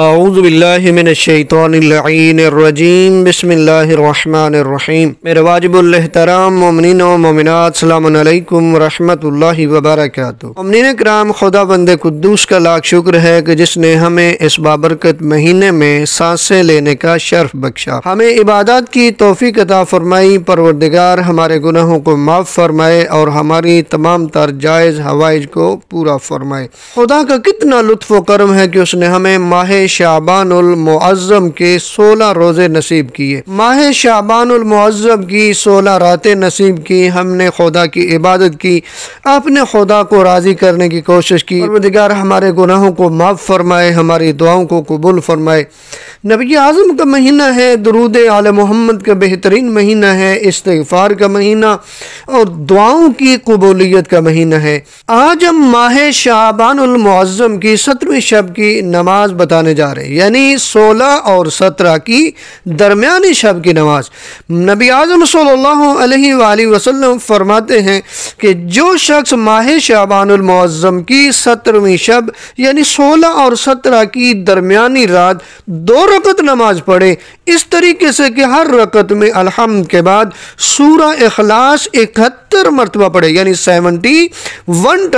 اعوذ باللہ من الشیطان اللعین الرجیم بسم اللہ الرحمن الرحیم۔ میرے واجب الاحترام مومنین و مومنات، السلام علیکم ورحمۃ اللہ وبرکاتہ۔ مومنین کرام، خدا بند قدوس کا لاکھ شکر ہے کہ جس نے ہمیں اس بابرکت مہینے میں سانسیں لینے کا شرف بخشا، ہمیں عبادات کی توفیق عطا فرمائی۔ پروردگار ہمارے گناہوں کو معاف فرمائے اور ہماری تمام تر جائز حوائج کو پورا فرمائے۔ خدا کا کتنا لطف و کرم ہے کہ اس نے ہمیں ماہ شعبان المعظم کے 16 روزے نصیب کیے، ماہ شعبان المعظم کی 16 راتیں نصیب کی۔ ہم نے خدا کی عبادت کی، اپنے خدا کو راضی کرنے کی کوشش کی۔ پروردگار ہمارے گناہوں کو معاف فرمائے، ہماری دعاؤں کو قبول فرمائے۔ نبی اعظم کا مہینہ ہے، درود آل محمد کا بہترین مہینہ ہے، استغفار کا مہینہ اور دعاؤں کی قبولیت کا مہینہ ہے۔ آج ہم ماہ شعبان المعظم کی 17ویں شب کی نماز بتانے جا رہے ہیں، یعنی 16 اور 17 کی درمیانی شب کی نماز۔ نبی اعظم صلی اللہ علیہ وآلہ وسلم فرماتے ہیں کہ جو شخص ماہ شعبان المعظم کی 17ویں شب یعنی 16 اور 17 کی درمیانی رات 2 رکعت نماز پڑھے، اس طریقے سے کہ ہر رکعت میں الحمد کے بعد سورہ اخلاص 71 مرتبہ پڑھے، یعنی 71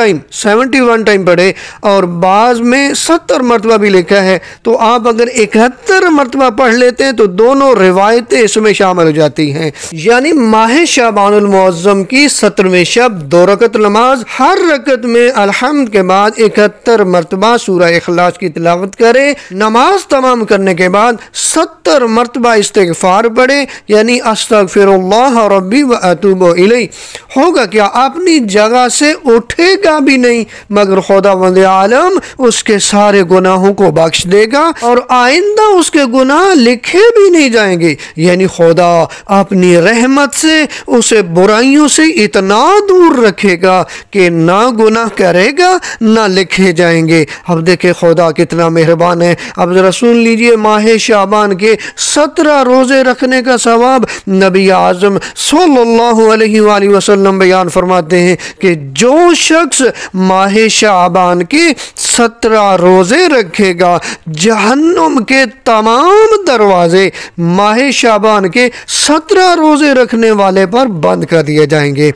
ٹائم پڑھے، اور بعض میں 70 مرتبہ بھی لکھا ہے، تو آپ اگر 71 مرتبہ پڑھ لیتے ہیں تو دونوں روایتیں اس میں شامل ہو جاتی ہیں۔ یعنی ماہ شعبان المعظم کی 17ویں شب 2 رکعت نماز، ہر رکعت میں الحمد کے بعد 71 مرتبہ سورہ اخلاص کی تلاوت کرے، نماز تمام کرنے کے بعد 70 مرتبہ استغفار پڑھے، یعنی استغفر اللہ ربی و اتوب الیہ۔ ہوگا کیا؟ اپنی جگہ سے اٹھے گا بھی نہیں، مگر خداوند عالم اس کے سارے گناہوں کو بخش دے گا اور آئندہ اس کے گناہ لکھے بھی نہیں جائیں گے۔ یعنی خدا اپنی رحمت سے اسے برائیوں سے اتنا دور رکھے گا کہ نہ گناہ کرے گا نہ لکھے جائیں گے۔ اب دیکھیں خدا کتنا مہربان ہے۔ اب ذرا سن لیجئے ماہ شعبان کے 17 روزے رکھنے کا ثواب نبی اعظم صلی اللہ علیہ وآلہ وسلم بیان فرماتے ہیں کہ جو شخص ماہ شعبان کے 17 روزے رکھے گا، جہنم کے تمام دروازے ماہ شعبان کے 17 روزے رکھنے والے پر بند کر دیے جائیں گے۔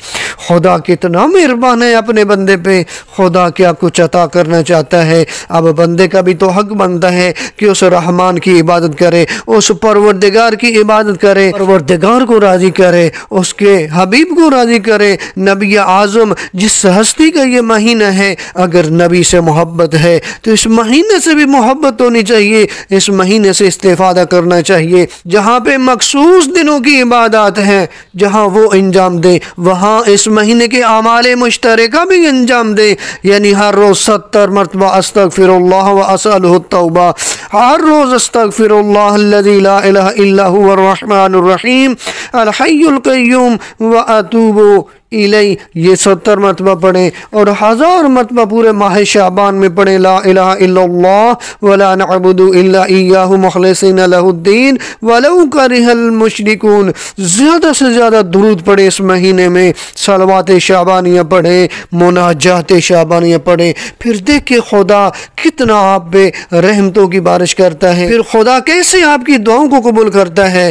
خدا کتنا مہربان ہے اپنے بندے پہ۔ خدا کیا کچھ عطا کرنا چاہتا ہے۔ اب بندے کا بھی تو حق بنتا ہے کہ اس رحمان کی عبادت کرے، اس پروردگار کی عبادت کرے، پروردگار کو راضی کرے، اس کے حبیب کو راضی کرے۔ نبی اعظم جس ہستی کا یہ مہینہ ہے، اگر نبی سے محبت ہے تو اس مہینے سے بھی محبت ہونی چاہیے، اس مہینے سے استفادہ کرنا چاہیے۔ جہاں پہ مخصوص دنوں کی عبادات ہیں، جہاں وہ انجام دے، وہاں اس مہینے کے اعمال مشترکہ بھی انجام دے، یعنی ہر روز 70 مرتبہ استغفر اللہ و اسألہ التوبہ، ہر روز استغفر اللہ الذی لا الہ الا هو الرحمن الرحیم الحی القیوم و اتوب الیہ، یہ 70 مرتبہ پڑھیں، اور 1000 مرتبہ پورے ماہ شعبان میں پڑھیں لا الہ الا اللہ ولا نعبد الا ایاہ مخلصین لہ الدین ولو کرہ المشرکون۔ زیادہ سے زیادہ درود پڑھیں اس مہینے میں، صلوات شعبانیہ پڑھیں، مناجات شعبانیہ پڑھیں، پھر دیکھیں خدا کتنا آپ پہ رحمتوں کی بارش کرتا ہے، پھر خدا کیسے آپ کی دعاؤں کو قبول کرتا ہے۔